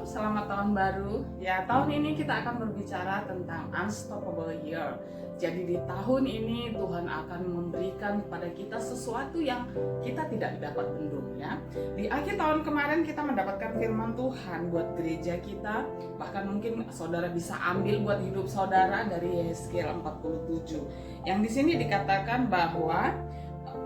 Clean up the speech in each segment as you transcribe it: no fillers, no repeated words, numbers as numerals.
selamat tahun baru. Ya, tahun ini kita akan berbicara tentang unstoppable year. Jadi di tahun ini Tuhan akan memberikan kepada kita sesuatu yang kita tidak dapat bendung ya. Di akhir tahun kemarin kita mendapatkan firman Tuhan buat gereja kita. Bahkan mungkin saudara bisa ambil buat hidup saudara dari Yesaya 47. Yang di sini dikatakan bahwa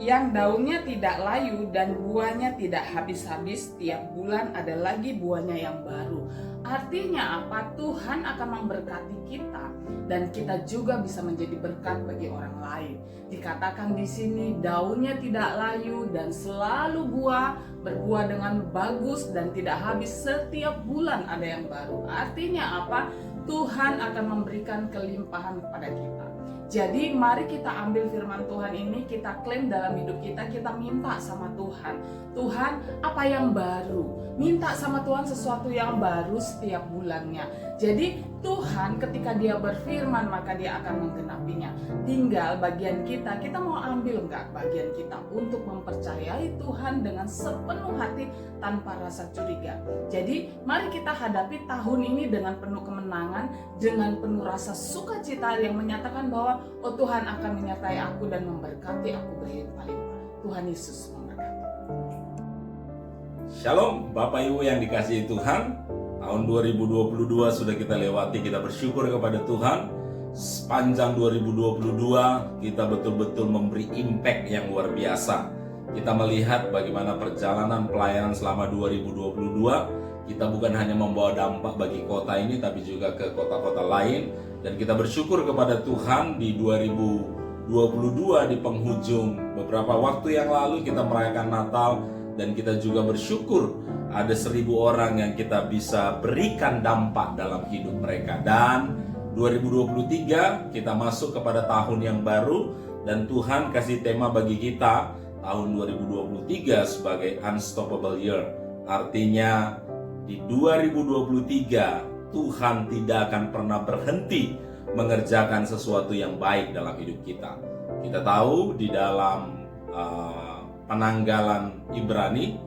yang daunnya tidak layu dan buahnya tidak habis-habis, tiap bulan ada lagi buahnya yang baru. Artinya apa? Tuhan akan memberkati kita dan kita juga bisa menjadi berkat bagi orang lain. Dikatakan di sini daunnya tidak layu dan selalu berbuah dengan bagus dan tidak habis, setiap bulan ada yang baru. Artinya apa? Tuhan akan memberikan kelimpahan kepada kita. Jadi mari kita ambil firman Tuhan ini, kita klaim dalam hidup kita, kita minta sama Tuhan. Tuhan, apa yang baru? Minta sama Tuhan sesuatu yang baru setiap bulannya. Jadi Tuhan ketika dia berfirman maka dia akan menggenapinya. Tinggal bagian kita mau ambil nggak bagian kita untuk mempercayai Tuhan dengan sepenuh hati tanpa rasa curiga. Jadi mari kita hadapi tahun ini dengan penuh kemenangan, dengan penuh rasa sukacita yang menyatakan bahwa oh Tuhan akan menyertai aku dan memberkati aku berlimpah-limpah. Tuhan Yesus memberkati. Shalom Bapak Ibu yang dikasihi Tuhan. Tahun 2022 sudah kita lewati, kita bersyukur kepada Tuhan. Sepanjang 2022 kita betul-betul memberi impact yang luar biasa. Kita melihat bagaimana perjalanan pelayanan selama 2022. Kita bukan hanya membawa dampak bagi kota ini, tapi juga ke kota-kota lain. Dan kita bersyukur kepada Tuhan di 2022 di penghujung beberapa waktu yang lalu kita merayakan Natal. Dan kita juga bersyukur ada 1.000 orang yang kita bisa berikan dampak dalam hidup mereka. Dan 2023 kita masuk kepada tahun yang baru. Dan Tuhan kasih tema bagi kita tahun 2023 sebagai unstoppable year. Artinya di 2023 Tuhan tidak akan pernah berhenti mengerjakan sesuatu yang baik dalam hidup kita. Kita tahu di dalam penanggalan Ibrani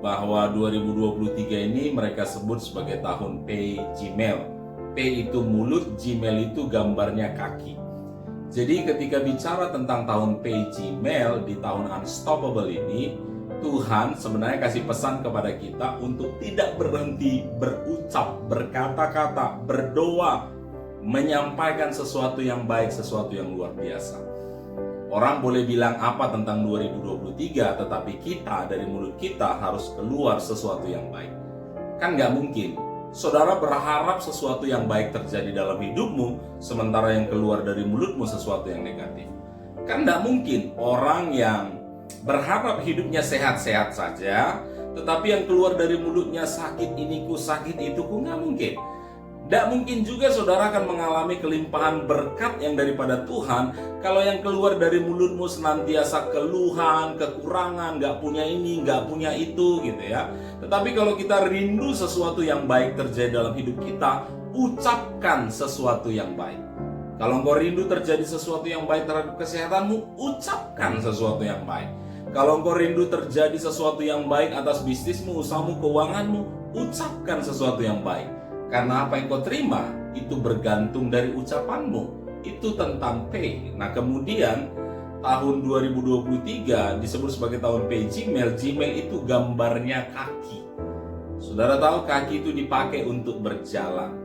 bahwa 2023 ini mereka sebut sebagai tahun Pei Gimel. P itu mulut, Gimel itu gambarnya kaki. Jadi ketika bicara tentang tahun Pei Gimel di tahun unstoppable ini, Tuhan sebenarnya kasih pesan kepada kita untuk tidak berhenti berucap, berkata-kata, berdoa, menyampaikan sesuatu yang baik, sesuatu yang luar biasa. Orang boleh bilang apa tentang 2023, tetapi kita dari mulut kita harus keluar sesuatu yang baik. Kan gak mungkin saudara berharap sesuatu yang baik terjadi dalam hidupmu, sementara yang keluar dari mulutmu sesuatu yang negatif. Kan gak mungkin orang yang berharap hidupnya sehat-sehat saja, tetapi yang keluar dari mulutnya sakit iniku, sakit ituku, gak mungkin. Tidak mungkin juga saudara akan mengalami kelimpahan berkat yang daripada Tuhan kalau yang keluar dari mulutmu senantiasa keluhan, kekurangan, gak punya ini, gak punya itu gitu ya. Tetapi kalau kita rindu sesuatu yang baik terjadi dalam hidup kita, ucapkan sesuatu yang baik. Kalau engkau rindu terjadi sesuatu yang baik terhadap kesehatanmu, ucapkan sesuatu yang baik. Kalau engkau rindu terjadi sesuatu yang baik atas bisnismu, usahamu, keuanganmu, ucapkan sesuatu yang baik. Karena apa yang kau terima itu bergantung dari ucapanmu. Itu tentang P. Nah kemudian tahun 2023 disebut sebagai tahun P Gimel. Gimel itu gambarnya kaki. Saudara tahu kaki itu dipakai untuk berjalan.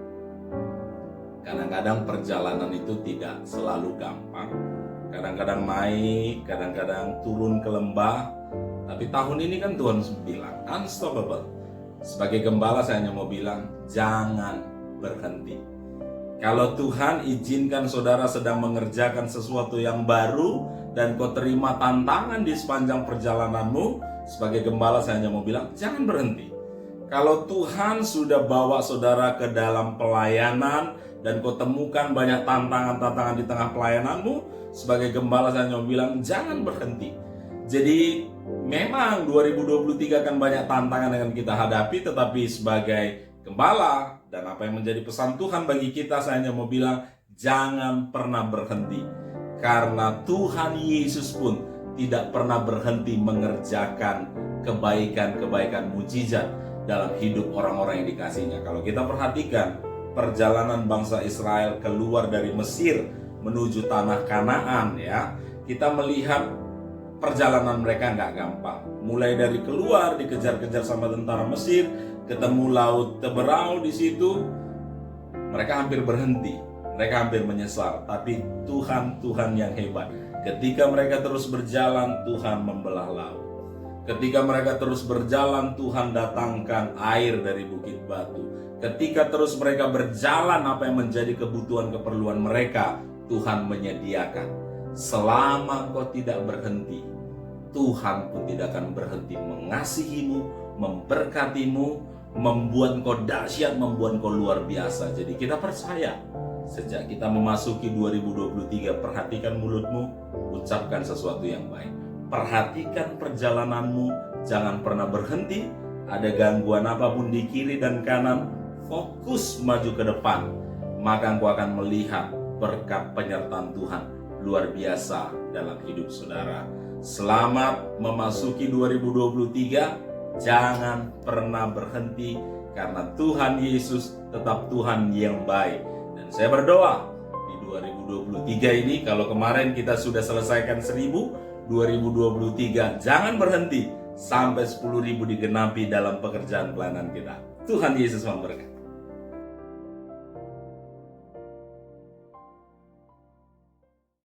Kadang-kadang perjalanan itu tidak selalu gampang. Kadang-kadang naik, kadang-kadang turun ke lembah. Tapi tahun ini kan Tuhan bilang unstoppable. Sebagai gembala saya hanya mau bilang, jangan berhenti. Kalau Tuhan izinkan saudara sedang mengerjakan sesuatu yang baru dan kau terima tantangan di sepanjang perjalananmu, sebagai gembala saya hanya mau bilang, jangan berhenti. Kalau Tuhan sudah bawa saudara ke dalam pelayanan dan kau temukan banyak tantangan-tantangan di tengah pelayananmu, sebagai gembala saya hanya mau bilang, jangan berhenti. Jadi memang 2023 akan banyak tantangan yang kita hadapi, tetapi sebagai gembala dan apa yang menjadi pesan Tuhan bagi kita, saya hanya mau bilang jangan pernah berhenti. Karena Tuhan Yesus pun tidak pernah berhenti mengerjakan kebaikan-kebaikan mujizat. dalam hidup orang-orang yang dikasihnya. Kalau kita perhatikan perjalanan bangsa Israel keluar dari Mesir menuju tanah Kanaan, ya, kita melihat perjalanan mereka nggak gampang. Mulai dari keluar dikejar-kejar sama tentara Mesir, ketemu laut Teberau di situ, mereka hampir berhenti, mereka hampir menyesal. Tapi Tuhan yang hebat. Ketika mereka terus berjalan, Tuhan membelah laut. Ketika mereka terus berjalan, Tuhan datangkan air dari bukit batu. Ketika terus mereka berjalan, apa yang menjadi kebutuhan keperluan mereka, Tuhan menyediakan. Selama kau tidak berhenti, Tuhan pun tidak akan berhenti mengasihimu, memberkatimu, membuat kau dahsyat, membuat kau luar biasa. Jadi kita percaya, sejak kita memasuki 2023, perhatikan mulutmu, ucapkan sesuatu yang baik. Perhatikan perjalananmu, jangan pernah berhenti. Ada gangguan apapun di kiri dan kanan, fokus maju ke depan. Maka engkau akan melihat berkat penyertaan Tuhan luar biasa dalam hidup saudara. Selamat memasuki 2023. Jangan pernah berhenti, karena Tuhan Yesus tetap Tuhan yang baik. Dan saya berdoa di 2023 ini, kalau kemarin kita sudah selesaikan 1000, 2023 jangan berhenti sampai 10.000 digenapi dalam pekerjaan pelayanan kita. Tuhan Yesus memberkati.